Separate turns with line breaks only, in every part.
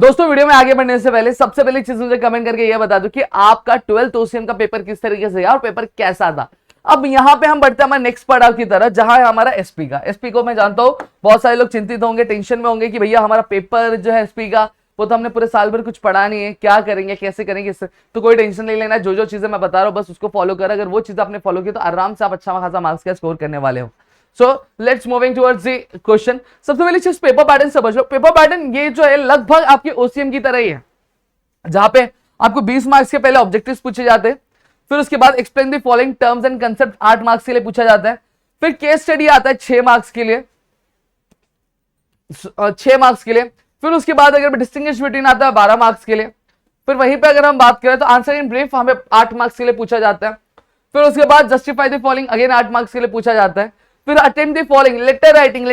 दोस्तों वीडियो में आगे बढ़ने से पहले सबसे पहली चीज मुझे कमेंट करके ये बता दो कि आपका 12th ओसीएम का पेपर किस तरीके से गया और पेपर कैसा था। अब यहाँ पे हम बढ़ते हैं हमारे नेक्स्ट पड़ाव की तरह, जहां है हमारा एसपी का। एसपी को मैं जानता हूँ बहुत सारे लोग चिंतित होंगे, टेंशन में होंगे कि भैया हमारा पेपर जो है एसपी का, वो तो हमने पूरे साल भर कुछ पढ़ा नहीं है, क्या करेंगे कैसे करेंगे इससे। तो कोई टेंशन नहीं लेना, जो चीजें मैं बता रहा हूँ बस उसको फॉलो कर। अगर वो चीज आपने फॉलो की तो आराम से आप अच्छा खासा मार्क्स का स्कोर करने वाले हो। So let's moving towards the question. सबसे पहली चीज पेपर पैटर्न समझ लो। पेपर पैटर्न ये जो है लगभग आपकी ओसीएम की तरह ही है, जहां पे आपको 20 मार्क्स के पहले ऑब्जेक्टिव्स पूछे जाते हैं, फिर उसके बाद explain the following terms and concept 8 marks के लिए पूछा जाता है, फिर केस स्टडी आता है 6 मार्क्स के लिए, 6 मार्क्स के लिए, फिर उसके बाद अगर डिस्टिंग्विश बिटवीन आता है 12 मार्क्स के लिए, फिर वहीं पे अगर हम बात करें तो आंसर इन ब्रीफ हमें 8 मार्क्स के लिए पूछा जाता है, फिर उसके बाद justify the following again 8 marks के लिए पूछा जाता है, फिर attempt the following letter writing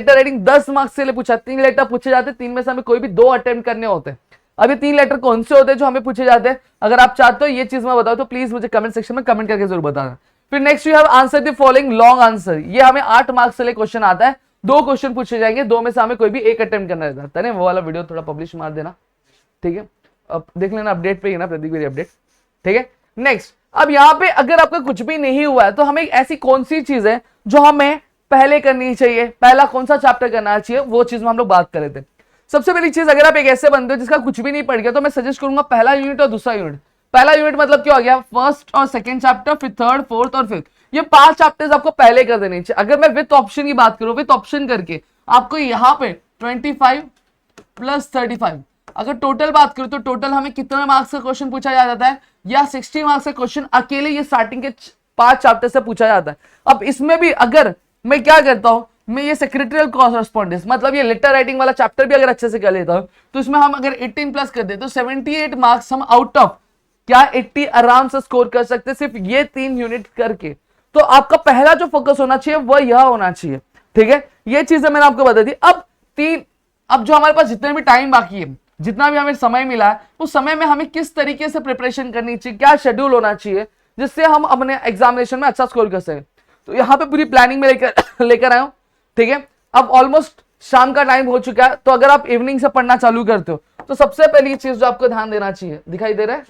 10 marks के लिए पूछा। 3 लेटर पूछे जाते हैं, 3 में से हमें कोई भी 2 अटेम्प्ट करने होते हैं। अभी 3 लेटर कौन से होते हैं जो हमें पूछे जाते हैं, अगर आप चाहते हो ये चीज मैं बताऊं तो प्लीज मुझे कमेंट सेक्शन में कमेंट करके जरूर बताना। फिर next you have answer the following long answer, ये हमें 8 मार्क्स के लिए क्वेश्चन आता है, 2 क्वेश्चन पूछे जाएंगे, 2 में से हमें कोई भी एक अटेम्प्ट करना रहता है। वो वाला वीडियो थोड़ा पब्लिश मार देना, ठीक है, अब देख लेना अपडेट पे ही ना, प्रदीप अपडेट, ठीक है। नेक्स्ट, अब यहाँ पे अगर आपका कुछ भी नहीं हुआ है तो हमें ऐसी कौन सी चीज है जो हमें पहले करनी चाहिए, पहला कौन सा चैप्टर करना चाहिए, वो चीज में हम लोग बात कर रहे थे। सबसे पहली चीज, अगर आप एक ऐसे बंदे हो जिसका कुछ भी नहीं पढ़ गया तो मैं सजेस्ट करूंगा पहला यूनिट और दूसरा यूनिट। पहला यूनिट मतलब क्या हो गया, फर्स्ट और सेकंड चैप्टर, फिर थर्ड फोर्थ और फिफ्थ, ये 5 चैप्टर्स आपको पहले कर देने चाहिए। अगर मैं विथ ऑप्शन की बात करूं, विथ ऑप्शन करके आपको यहाँ पे 25 + 35, अगर टोटल बात करूं तो टोटल हमें कितने मार्क्स का क्वेश्चन पूछा जाता है, या 60 मार्क्स का क्वेश्चन अकेले ये स्टार्टिंग के 5 चैप्टर से पूछा जाता है। अब इसमें भी अगर मैं क्या करता हूं, मैं ये सेक्रेटरियल कॉरेस्पॉन्डेंस मतलब ये लेटर राइटिंग वाला चैप्टर भी अगर अच्छे से कर लेता हूं तो इसमें हम अगर 18+ कर दे तो 78 मार्क्स हम आउट ऑफ क्या 80 आराम से स्कोर कर सकते हैं, सिर्फ ये 3 यूनिट करके। तो आपका पहला जो फोकस होना चाहिए वह यह होना चाहिए, ठीक है। ये चीजें मैंने आपको बता दी। अब जो हमारे पास जितने भी टाइम बाकी है, जितना भी हमें समय मिला है, उस समय में हमें किस तरीके से प्रिपरेशन करनी चाहिए, क्या शेड्यूल होना चाहिए जिससे हम अपने एग्जामिनेशन में अच्छा स्कोर कर सकें। तो यहाँ पे पूरी प्लानिंग में लेकर आया हूं, ठीक है। अब ऑलमोस्ट शाम का टाइम हो चुका है, तो अगर आप इवनिंग से पढ़ना चालू करते हो तो सबसे पहली चीज जो आपको ध्यान देना चाहिए, दिखाई दे रहा है,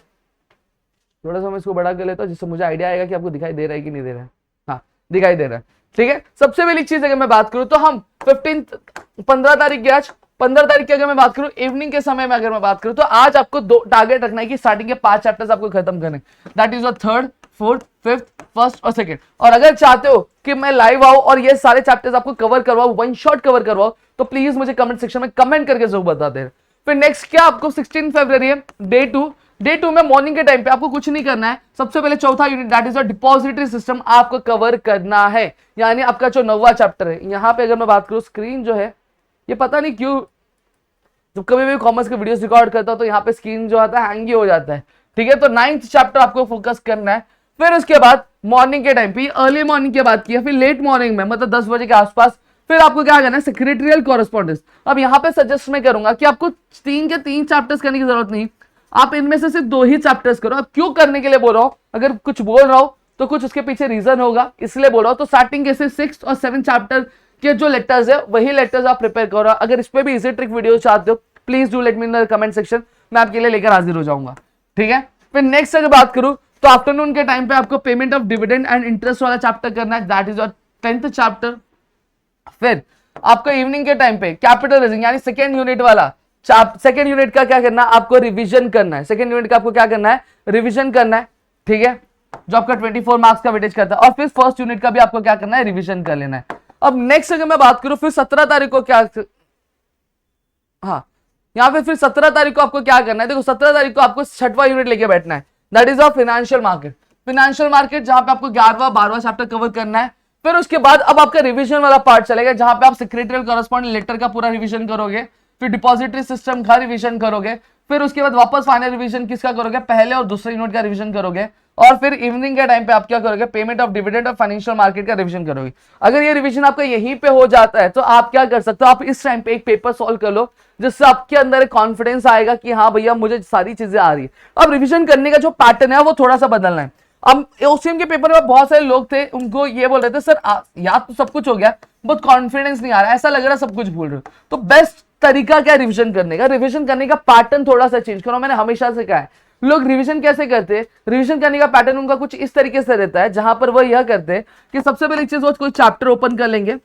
थोड़ा सा मैं इसको बड़ा कर लेता हूं जिससे मुझे आइडिया आएगा कि आपको दिखाई दे रहा है कि नहीं दे रहा है। हाँ, दिखाई दे रहा है, ठीक है। सबसे पहली चीज अगर मैं बात करूं तो हम 15 तारीख की, आज 15 तारीख की अगर मैं बात करूं इवनिंग के समय में अगर मैं बात करूं तो आज आपको 2 टारगेट रखना है कि स्टार्टिंग के 5 चैप्टर्स आपको खत्म करने, that is your third, fourth, fifth, first और सेकंड। और अगर चाहते हो कि मैं लाइव आऊं और ये सारे चैप्टर्स आपको कवर करवाऊं, वन शॉट कवर करवाऊं, तो प्लीज मुझे कमेंट सेक्शन में कमेंट करके जरूर बता दें। फिर नेक्स्ट क्या, आपको 16 फरवरी है, डे 2 में मॉर्निंग के टाइम पे आपको कुछ नहीं करना है। सबसे पहले चौथा unit that is depository system आपको कवर करना है, यानी आपका जो 9वां चैप्टर है। यहां पे अगर मैं बात करूं, स्क्रीन जो है ये पता नहीं क्यों जब कभी भी कॉमर्स के वीडियोस रिकॉर्ड करता हूं तो यहाँ पे स्क्रीन जो आता है हैंग ही हो जाता है, ठीक है। तो 9th चैप्टर आपको फोकस करना है। फिर उसके बाद मॉर्निंग के टाइम पे, अर्ली मॉर्निंग की बात की, फिर लेट मॉर्निंग में मतलब 10 बजे के आसपास, फिर आपको क्या करना है, सेक्रेटरियल कॉरेस्पॉन्डेंस। अब यहाँ पे सजेस्ट मैं करूंगा कि आपको 3 के 3 चैप्टर्स करने की जरूरत नहीं, आप इनमें से सिर्फ 2 ही चैप्टर्स करो। अब क्यों करने के लिए बोल रहा हूं, अगर कुछ बोल रहा हूं तो कुछ उसके पीछे रीजन होगा, इसलिए बोल रहा हूं। तो स्टार्टिंग के 6th और 7th चैप्टर के जो लेटर्स है वही लेटर्स आप प्रिपेयर करो। अगर इस पे भी इजी ट्रिक वीडियो चाहते हो please do let me in the comment section, मैं आपके लिए लेकर हाजिर हो जाऊंगा, ठीक है। फिर नेक्स्ट अगर बात करूं तो आफ्टरनून के टाइम पे आपको payment of dividend and interest वाला चैप्टर करना है, that is your 10th chapter. फिर आपको इवनिंग के टाइम पे कैपिटल रेजिंग यानी सेकेंड यूनिट वाला, सेकेंड यूनिट का क्या करना है, आपको रिवीजन करना है। सेकेंड यूनिट का आपको क्या करना है, रिवीजन करना है, ठीक है, जो आपका 24 मार्क्स का वेटेज करता है। और फिर फर्स्ट यूनिट का भी आपको क्या करना है, रिवीजन कर लेना है। अब नेक्स्ट अगर मैं बात करूं, फिर 17 तारीख को क्या, हाँ यहाँ पे फिर 17 तारीख को आपको क्या करना है, देखो 17 तारीख को आपको 6वां यूनिट लेके बैठना है, that is of financial market. Financial market जहां पे आपको 11वां 12वां चैप्टर कवर करना है। फिर उसके बाद अब आपका रिवीजन वाला पार्ट चलेगा, जहां पे आप सेक्रेटरियल कॉरेस्पॉन्डेंट लेटर का पूरा रिवीजन करोगे, फिर डिपॉजिटरी सिस्टम का रिवीजन करोगे, फिर उसके बाद वापस फाइनल रिवीजन किसका करोगे, पहले और दूसरे यूनिट का रिवीजन करोगे। और फिर इवनिंग के टाइम पे आप क्या करोगे, पेमेंट ऑफ डिविडेंड और फाइनेंशियल मार्केट का रिवीजन करोगे। अगर ये रिवीजन आपका यहीं पे हो जाता है तो आप क्या कर सकते हो, आप इस टाइम पे एक पेपर सॉल्व कर लो, जिससे आपके अंदर एक कॉन्फिडेंस आएगा कि हाँ भैया मुझे सारी चीजें आ रही है। अब रिवीजन करने का जो पैटर्न है वो थोड़ा सा बदलना है। अब ओसीएम के पेपर में बहुत सारे लोग थे, उनको ये बोल रहे थे सर याद तो सब कुछ हो गया, बहुत कॉन्फिडेंस नहीं आ रहा, ऐसा लग रहा है सब कुछ भूल रहे हो। तो बेस्ट तरीका क्या रिवीजन करने का, रिवीजन करने का पैटर्न थोड़ा सा चेंज करो। मैंने हमेशा से कहा है लोग रिवीजन कैसे करते हैं, रिवीजन करने का पैटर्न उनका कुछ इस तरीके से रहता है, जहां पर वो यह करते हैं कि सबसे पहली चीज वो कोई चैप्टर ओपन कर लेंगे,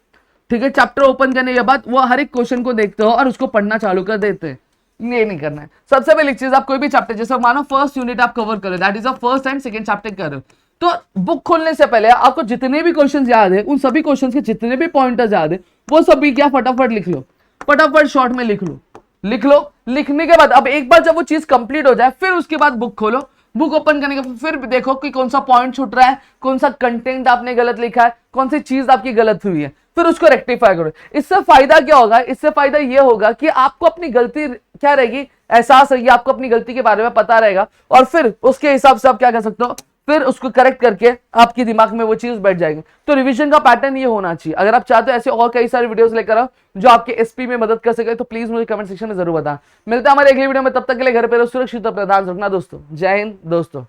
ठीक है, चैप्टर ओपन करने के बाद वो हर एक क्वेश्चन को देखते हो और उसको पढ़ना चालू कर देते हैं। ये नहीं करना है। सबसे पहली चीज, आप कोई भी चैप्टर, जैसे मानो फर्स्ट यूनिट आप कवर कर रहे हो, that is the first and second chapter कर रहे हो, तो बुक खोलने से पहले आपको जितने भी क्वेश्चंस याद है, उन सभी क्वेश्चंस के जितने भी पॉइंटर्स याद है, वो सभी क्या फटाफट लिख लो, फटाफट शॉर्ट में लिख लो, लिख लो। लिखने के बाद अब एक बार जब वो चीज कंप्लीट हो जाए, फिर उसके बाद बुक खोलो, बुक ओपन करने के फिर देखो कि कौन सा पॉइंट छूट रहा है, कौन सा कंटेंट आपने गलत लिखा है, कौन सी चीज आपकी गलत हुई है, फिर उसको रेक्टिफाई करो। इससे फायदा क्या होगा, इससे फायदा ये होगा कि आपको अपनी गलती क्या रहेगी, एहसास रहेगी, आपको अपनी गलती के बारे में पता रहेगा, और फिर उसके हिसाब से आप क्या कर सकते हो, फिर उसको करेक्ट करके आपके दिमाग में वो चीज बैठ जाएगी। तो रिवीजन का पैटर्न ये होना चाहिए। अगर आप चाहते हो ऐसे और कई सारे वीडियोस लेकर आओ जो आपके एसपी में मदद कर सके, तो प्लीज मुझे कमेंट सेक्शन में जरूर बताएं। मिलता है हमारे अगले वीडियो में, तब तक के लिए घर पे रहो, सुरक्षित अपना ध्यान रखना दोस्तों। जय हिंद दोस्तों।